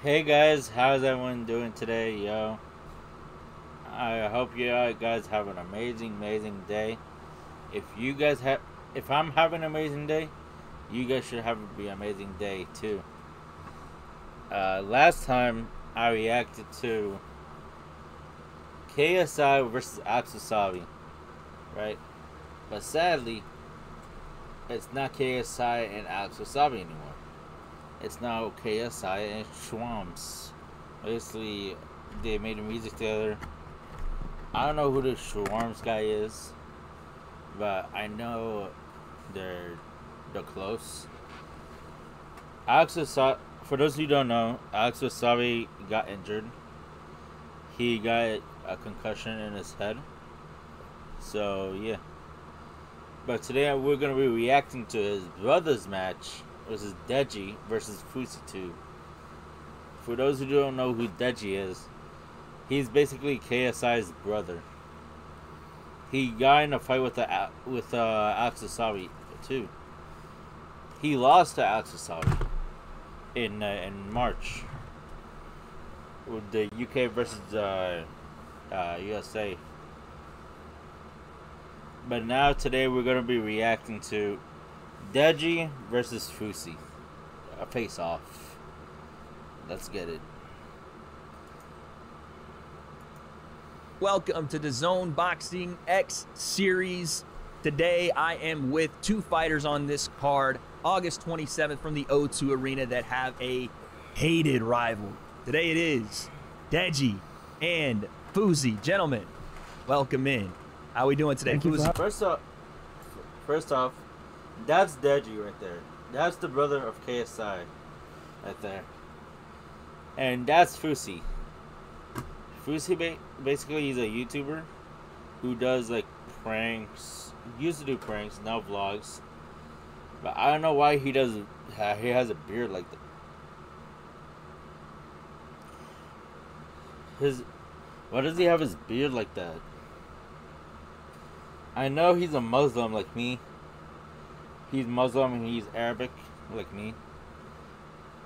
Hey guys, how's everyone doing today, yo? I hope you guys have an amazing day. If I'm having an amazing day, you guys should have an amazing day too. Last time I reacted to KSI versus Wasabi, right? But sadly, it's not KSI and Wasabi anymore. It's now KSI and Schwamps. Basically, they made music together. I don't know who the Schwarms guy is, but I know they're close. For those who don't know, Alex Wasabi got injured. He got a concussion in his head. So yeah. But today we're gonna be reacting to his brother's match, which is Deji versus Fousey 2. For those who don't know who Deji is, he's basically KSI's brother. He got in a fight with Alex Wasabi too. He lost to Alex Wasabi in March with the UK versus USA. But now today we're gonna be reacting to Deji versus Fousey, a face-off. Let's get it. Welcome to the Zone Boxing X Series. Today I am with two fighters on this card, August 27th from the O2 Arena, that have a hated rival. Today it is Deji and Fousey. Gentlemen, welcome in. How are we doing today, Fousey? First off, that's Deji right there. That's the brother of KSI right there. And that's Fousey. Fousey basically he's a YouTuber who does like pranks. He used to do pranks, now vlogs. But I don't know why he doesn't. He has a beard like that. Why does he have his beard like that? I know he's a Muslim like me. He's Muslim and he's Arabic like me.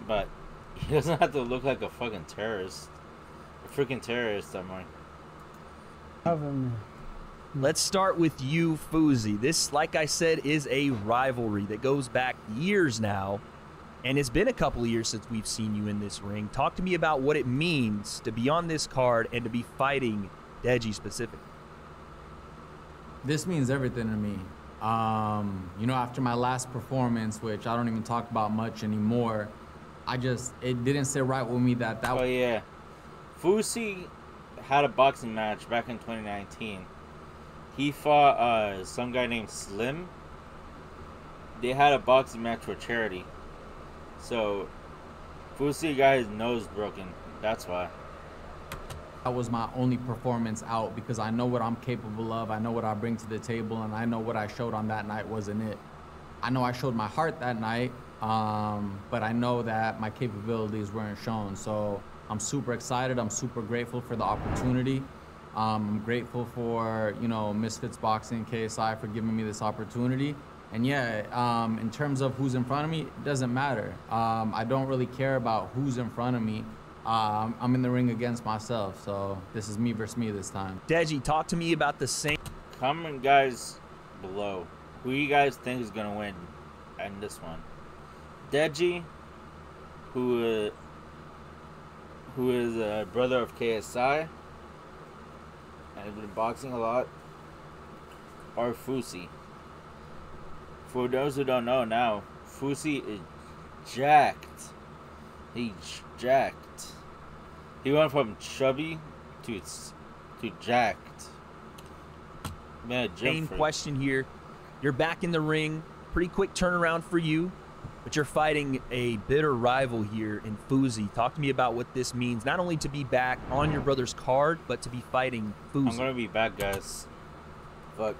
But he doesn't have to look like a fucking terrorist. A freaking terrorist, I'm like. Let's start with you, Fousey. This, like I said, is a rivalry that goes back years now. And it's been a couple of years since we've seen you in this ring. Talk to me about what it means to be on this card and to be fighting Deji specifically. This means everything to me. You know, after my last performance, which I don't even talk about much anymore, it didn't sit right with me that. Oh yeah, Fousey had a boxing match back in 2019. He fought some guy named Slim. They had a boxing match for charity. So Fousey got his nose broken. That's why. That was my only performance out because I know what I'm capable of. I know what I bring to the table, and I know what I showed on that night wasn't it. I know I showed my heart that night, but I know that my capabilities weren't shown. So I'm super excited. I'm super grateful for the opportunity. I'm grateful for, you know, Misfits Boxing, KSI for giving me this opportunity. And yeah, in terms of who's in front of me, it doesn't matter. I don't really care about who's in front of me. I'm in the ring against myself, so this is me versus me this time. Deji, talk to me about the same. Comment guys below who you guys think is gonna win in this one. Deji, who is a brother of KSI and has been boxing a lot, or Fousey. For those who don't know now, Fousey is jacked. He's jacked. He went from chubby to jacked. Man, main question here. You're back in the ring. Pretty quick turnaround for you, but you're fighting a bitter rival here in Fousey. Talk to me about what this means, not only to be back on your brother's card, but to be fighting Fousey. I'm gonna be back, guys. Fuck.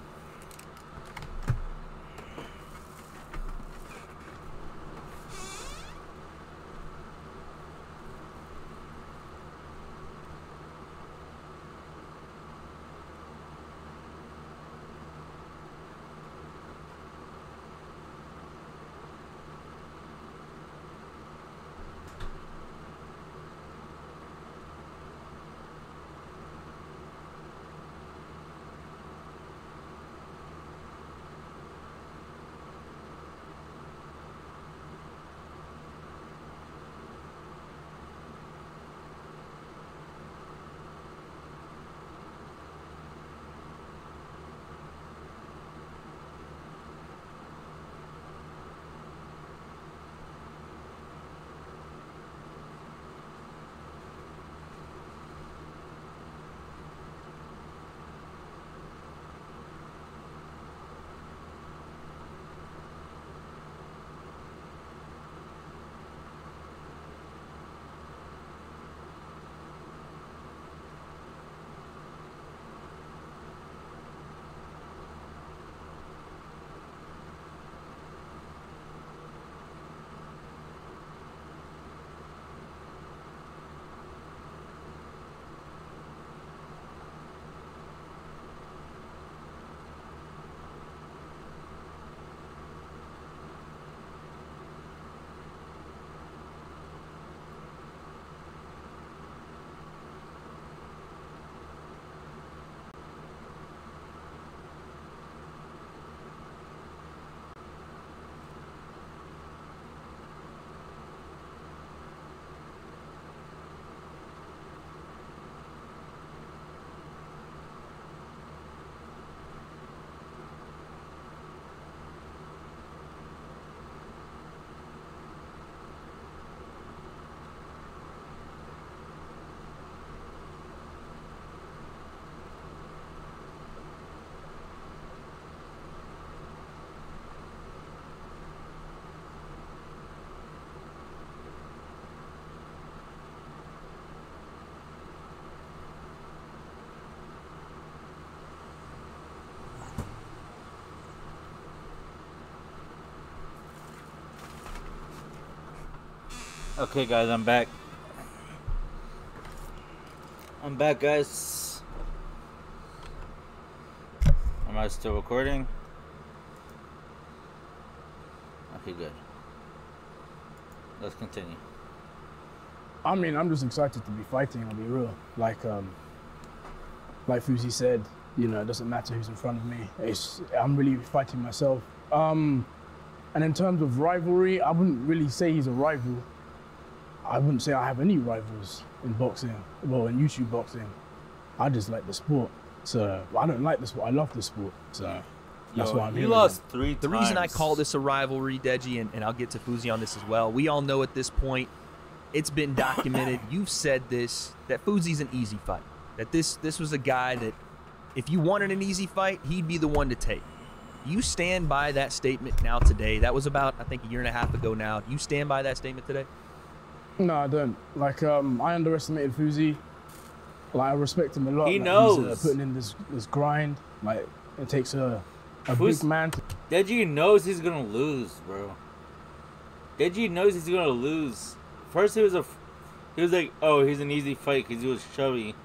Okay, guys, I'm back. I'm back, guys. Am I still recording? Okay, good. Let's continue. I mean, I'm just excited to be fighting, I'll be real. Like Fousey said, you know, it doesn't matter who's in front of me. I'm really fighting myself. And in terms of rivalry, I wouldn't really say he's a rival. I wouldn't say I have any rivals in boxing, well, in YouTube boxing. I just like the sport. So, I don't like the sport, I love the sport. So, that's why I'm here. You lost 3 times. The reason I call this a rivalry, Deji, and I'll get to Fousey on this as well, we all know at this point, it's been documented, you've said this, that Fousey's an easy fight. That this was a guy that, if you wanted an easy fight, he'd be the one to take. You stand by that statement now today. That was about, I think, a year and a half ago now. You stand by that statement today? No, I don't. Like, I underestimated Fousey. Like, I respect him a lot. He like, knows. He's putting in this grind. Like, it takes a big man to... Deji knows he's gonna lose, bro. Deji knows he's gonna lose. First, he was like, oh, he's an easy fight because he was chubby.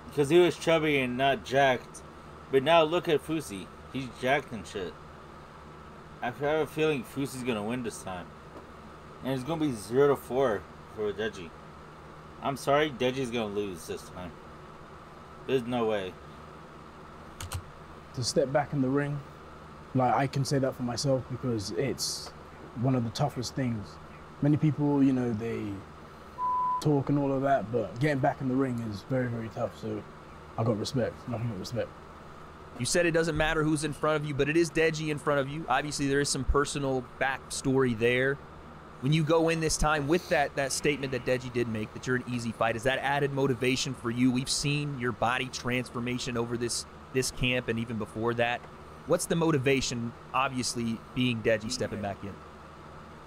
Because he was chubby and not jacked. But now look at Fousey. He's jacked and shit. I have a feeling Fousey's gonna win this time. And it's gonna be 0-4 for Deji. I'm sorry, Deji's gonna lose this time. There's no way. To step back in the ring, like, I can say that for myself because it's one of the toughest things. Many people, you know, they talk and all of that, but getting back in the ring is very, very tough. So I got respect, nothing but respect. You said it doesn't matter who's in front of you, but it is Deji in front of you. Obviously, there is some personal backstory there. When you go in this time with that statement that Deji did make, that you're an easy fight, is that added motivation for you? We've seen your body transformation over this camp and even before that. What's the motivation, obviously, being Deji stepping back in?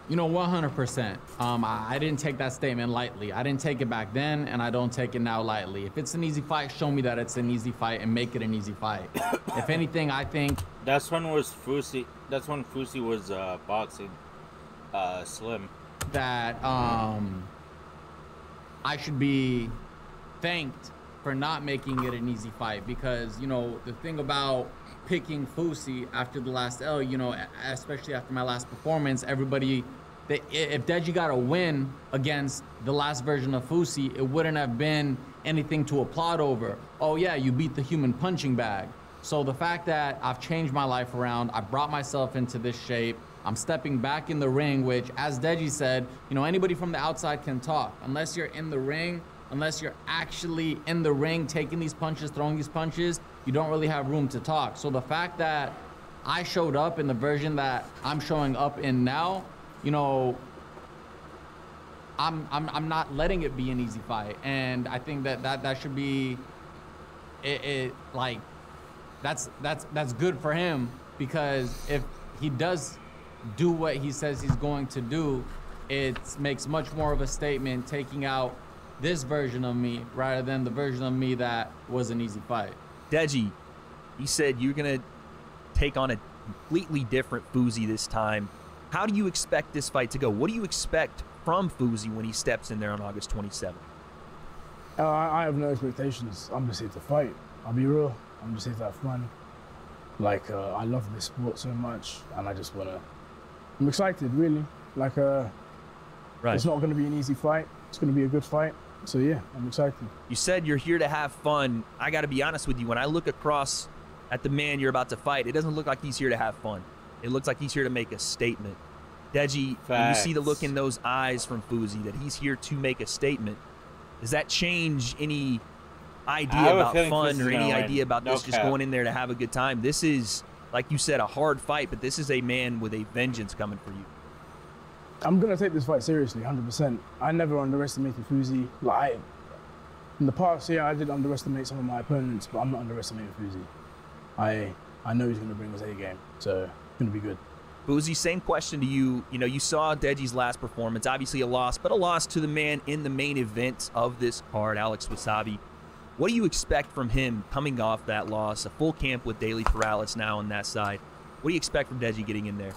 You know, 100%. I didn't take that statement lightly. I didn't take it back then, and I don't take it now lightly. If it's an easy fight, show me that it's an easy fight and make it an easy fight. If anything, I think... That's when Fousey was boxing slim. That I should be thanked for not making it an easy fight because, you know, the thing about picking Fousey after the last L, you know, especially after my last performance, everybody... If Deji got a win against the last version of Fousey, it wouldn't have been anything to applaud over. Oh yeah, you beat the human punching bag. So the fact that I've changed my life around, I brought myself into this shape, I'm stepping back in the ring, which, as Deji said, you know, anybody from the outside can talk. Unless you're in the ring, unless you're actually in the ring taking these punches, throwing these punches, you don't really have room to talk. So the fact that I showed up in the version that I'm showing up in now, you know, I'm not letting it be an easy fight, and I think that should be like that's good for him, because if he does do what he says he's going to do, it makes much more of a statement taking out this version of me rather than the version of me that was an easy fight. Deji, you said you're gonna take on a completely different Fousey this time. How do you expect this fight to go? What do you expect from Fousey when he steps in there on August 27th? I have no expectations. I'm just here to fight. I'll be real. I'm just here to have fun. Like, I love this sport so much, and I just wanna... I'm excited, really. Like, right. It's not gonna be an easy fight. It's gonna be a good fight. So yeah, I'm excited. You said you're here to have fun. I gotta be honest with you. When I look across at the man you're about to fight, it doesn't look like he's here to have fun. It looks like he's here to make a statement. Deji, when you see the look in those eyes from Fousey that he's here to make a statement, does that change any idea about fun or any idea about this just going in there to have a good time? This is, like you said, a hard fight, but this is a man with a vengeance coming for you. I'm going to take this fight seriously, 100%. I never underestimated Fousey. Like, in the past, yeah, I did underestimate some of my opponents, but I'm not underestimating Fousey. I know he's going to bring his A game, so it's going to be good. Fousey, same question to you. You know, you saw Deji's last performance, obviously a loss, but a loss to the man in the main event of this card, Alex Wasabi. What do you expect from him coming off that loss? A full camp with Daily Perales now on that side. What do you expect from Deji getting in there?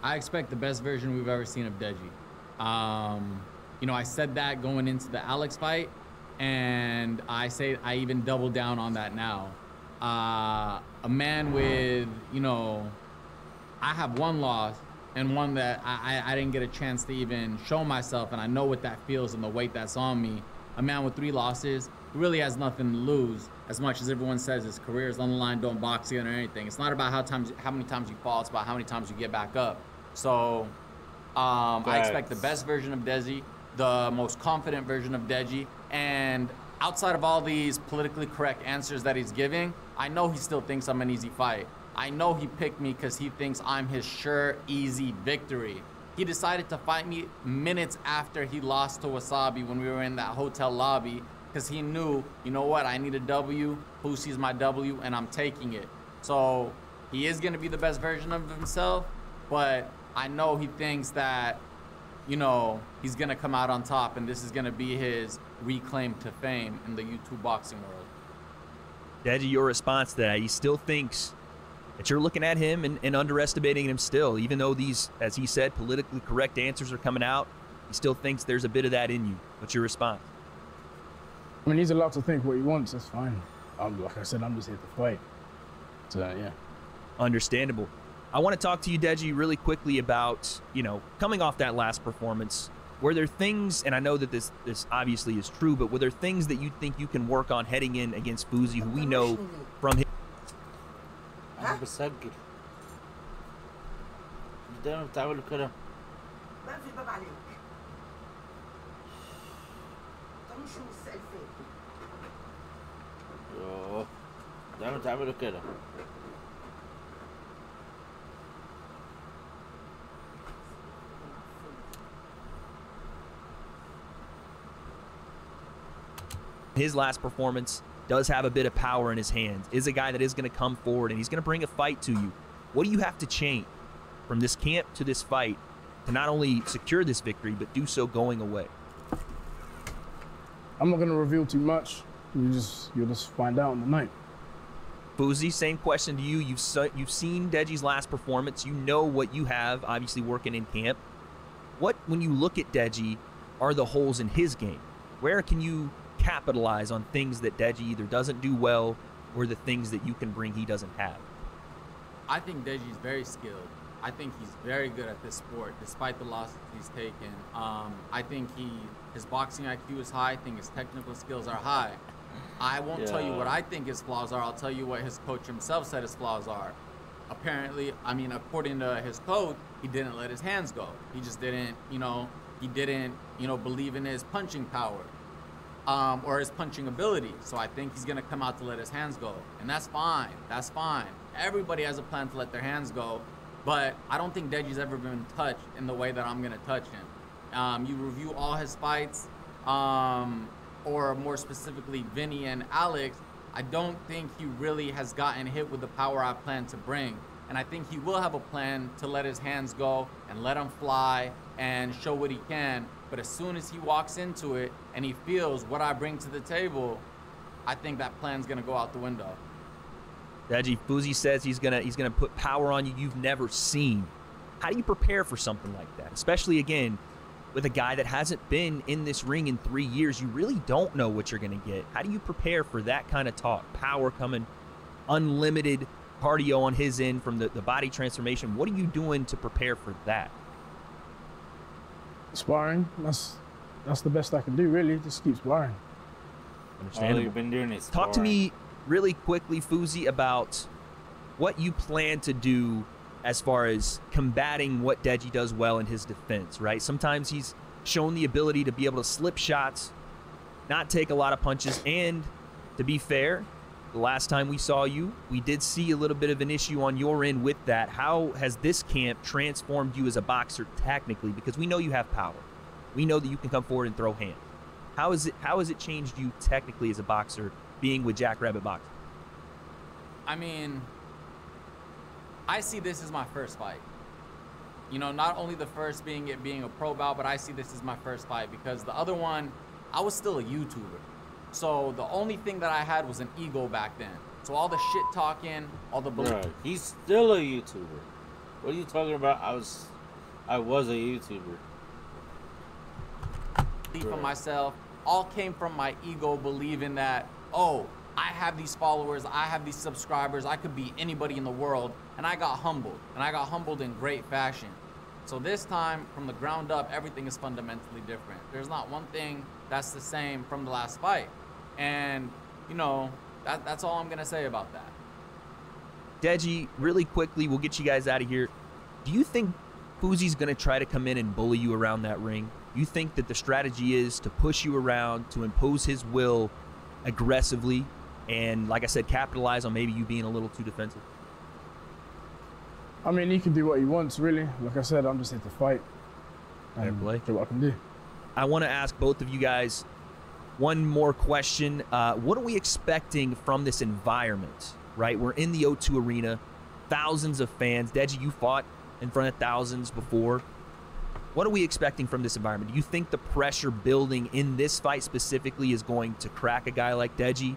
I expect the best version we've ever seen of Deji. You know, I said that going into the Alex fight, and I even double down on that now. A man with, you know, I have one loss and one that I didn't get a chance to even show myself, and I know what that feels and the weight that's on me. A man with 3 losses really has nothing to lose. As much as everyone says his career is on the line, don't box again or anything. It's not about how many times you fall, it's about how many times you get back up. So I expect the best version of Deji, the most confident version of Deji, and outside of all these politically correct answers that he's giving, I know he still thinks I'm an easy fight. I know he picked me because he thinks I'm his sure, easy victory. He decided to fight me minutes after he lost to Wasabi when we were in that hotel lobby, because he knew, you know what, I need a W, Fousey's my W, and I'm taking it. So he is going to be the best version of himself, but I know he thinks that, you know, he's going to come out on top, and this is going to be his reclaim to fame in the YouTube boxing world. Deji, your response to that, he still thinks that you're looking at him and underestimating him still, even though these, as he said, politically correct answers are coming out, he still thinks there's a bit of that in you. What's your response? I mean, he's allowed to think what he wants. That's fine. Like I said, I'm just here to fight. So, yeah. Understandable. I want to talk to you, Deji, really quickly about, you know, coming off that last performance. Were there things, and I know that this obviously is true, but were there things that you think you can work on heading in against Fousey, who we know from his... أنا بسجل دايما بتعملوا كده ما في باب عليك طب شو السالفة يوه دايما بتعملوا كده His last performance does have a bit of power in his hands, is a guy that is going to come forward and he's going to bring a fight to you. What do you have to change from this camp to this fight to not only secure this victory, but do so going away? I'm not going to reveal too much. You'll just find out in the night. Fousey, same question to you. You've seen Deji's last performance. You know what you have, obviously working in camp. What, when you look at Deji, are the holes in his game? Where can you capitalize on things that Deji either doesn't do well or the things that you can bring he doesn't have? I think Deji's very skilled. I think he's very good at this sport, despite the losses he's taken. I think his boxing IQ is high. I think his technical skills are high. I won't tell you what I think his flaws are. I'll tell you what his coach himself said his flaws are. Apparently, I mean, according to his coach, he didn't let his hands go. He just didn't, believe in his punching power. Or his punching ability. So I think he's gonna come out to let his hands go. And that's fine, that's fine. Everybody has a plan to let their hands go, but I don't think Deji's ever been touched in the way that I'm gonna touch him. You review all his fights, or more specifically Vinny and Alex, I don't think he really has gotten hit with the power I plan to bring. And I think he will have a plan to let his hands go and let him fly and show what he can. But as soon as he walks into it and he feels what I bring to the table, I think that plan's gonna go out the window. Deji, Fousey says he's gonna put power on you you've never seen. How do you prepare for something like that? Especially, again, with a guy that hasn't been in this ring in 3 years, you really don't know what you're gonna get. How do you prepare for that kind of talk? Power coming, unlimited cardio on his end from the body transformation. What are you doing to prepare for that? Sparring. That's the best I can do, really. Just keep sparring. Understandable. All you've been doing is Talk to me really quickly, Fousey, about what you plan to do as far as combating what Deji does well in his defense, right? Sometimes he's shown the ability to be able to slip shots, not take a lot of punches, and to be fair, the last time we saw you, we did see a little bit of an issue on your end with that. How has this camp transformed you as a boxer technically? Because we know you have power. We know that you can come forward and throw hands. How has it changed you technically as a boxer being with Jackrabbit Boxing? I mean, I see this as my first fight. You know, not only the first being a pro bout, but I see this as my first fight because the other one, I was still a YouTuber. So the only thing that I had was an ego back then. So all the shit talking, all the Right. He's still a YouTuber. What are you talking about? I was a YouTuber. belief in myself, all came from my ego believing that, oh, I have these followers, I have these subscribers, I could be anybody in the world, and I got humbled, and I got humbled in great fashion. So this time, from the ground up, everything is fundamentally different. There's not one thing that's the same from the last fight. And, you know, that's all I'm gonna say about that. Deji, really quickly, we'll get you guys out of here. Do you think Fousey's going to try to come in and bully you around that ring? You think that the strategy is to push you around, to impose his will aggressively, and, like I said, capitalize on maybe you being a little too defensive? I mean, he can do what he wants, really. Like I said, I'm just here to fight. Fair play. Do what I can do. I want to ask both of you guys one more question. What are we expecting from this environment, right? We're in the O2 Arena, thousands of fans. Deji, you fought in front of thousands before. What are we expecting from this environment? Do you think the pressure building in this fight specifically is going to crack a guy like Deji?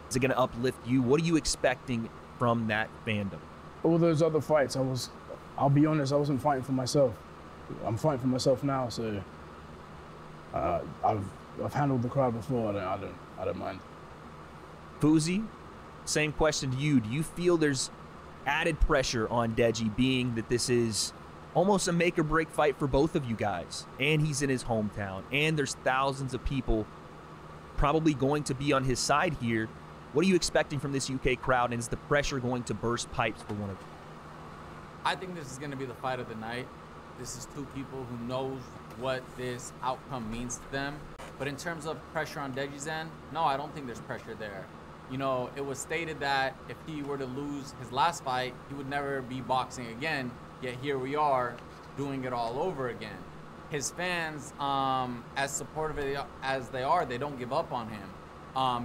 Is it going to uplift you? What are you expecting from that fandom? All those other fights, I'll be honest, I wasn't fighting for myself. I'm fighting for myself now, so I've handled the crowd before. I don't mind. Fousey, same question to you. Do you feel there's added pressure on Deji, being that this is almost a make or break fight for both of you guys, and he's in his hometown, and there's thousands of people probably going to be on his side here? What are you expecting from this UK crowd, and is the pressure going to burst pipes for one of you? I think this is going to be the fight of the night. This is two people who knows what this outcome means to them. But in terms of pressure on Deji's end, no, I don't think there's pressure there. You know, it was stated that if he were to lose his last fight, he would never be boxing again. Yet here we are doing it all over again. His fans, as supportive as they are, they don't give up on him.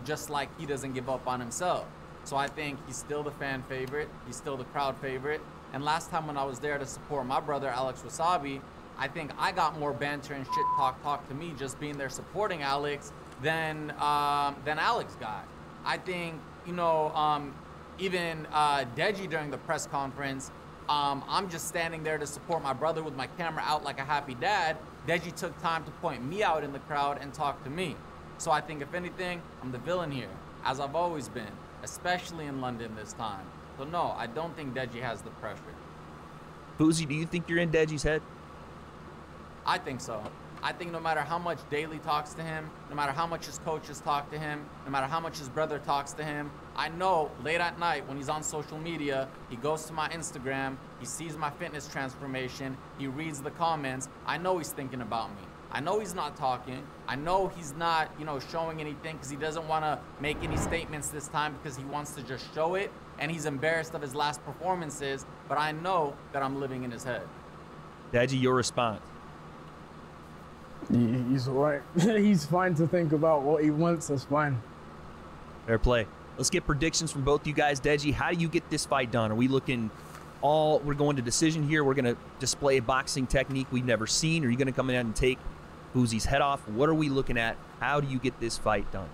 Just like he doesn't give up on himself. So I think he's still the fan favorite. He's still the crowd favorite. And last time when I was there to support my brother, Alex Wasabi, I think I got more banter and shit talk to me just being there supporting Alex than Alex got. I think, you know, even Deji during the press conference, I'm just standing there to support my brother with my camera out like a happy dad. Deji took time to point me out in the crowd and talk to me. So I think if anything, I'm the villain here, as I've always been, especially in London this time. So no, I don't think Deji has the pressure. Fousey, do you think you're in Deji's head? I think so. I think no matter how much Daly talks to him, no matter how much his coaches talk to him, no matter how much his brother talks to him, I know late at night when he's on social media, he goes to my Instagram, he sees my fitness transformation, he reads the comments, I know he's thinking about me. I know he's not talking. I know he's not, you know, showing anything because he doesn't want to make any statements this time because he wants to just show it, and he's embarrassed of his last performances, but I know that I'm living in his head. Deji, your response? He's all right. He's fine to think about what he wants. That's fine. Fair play. Let's get predictions from both you guys. Deji, how do you get this fight done? Are we looking we're going to decision here? We're going to display a boxing technique we've never seen? Are you going to come in and take Fousey's head off? What are we looking at? How do you get this fight done?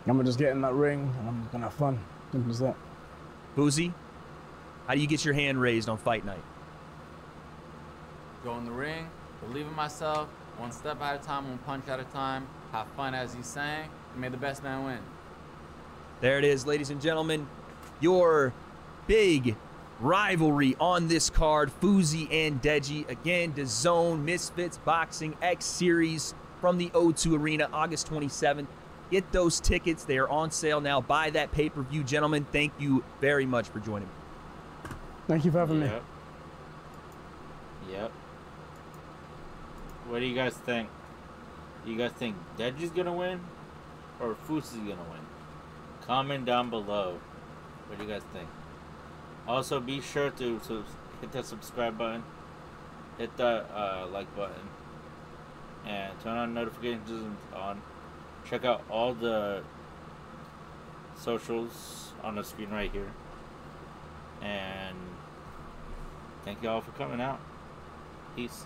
I'm going to just get in that ring and I'm going to have fun. Simple as that. Fousey, how do you get your hand raised on fight night? Go in the ring, believe in myself, one step at a time, one punch at a time, have fun as he's saying, and may the best man win. There it is, ladies and gentlemen. Your big rivalry on this card, Fousey and Deji. Again, DAZN Misfits Boxing X Series from the O2 Arena, August 27th. Get those tickets. They are on sale now. Buy that pay-per-view, gentlemen. Thank you very much for joining me. Thank you for having me. Yep. What do you guys think? Do you guys think Deji's gonna win or Fousey's gonna win? Comment down below. What do you guys think? Also, be sure to hit that subscribe button, hit that like button, and turn on notifications on. Check out all the socials on the screen right here. And thank you all for coming out. Peace.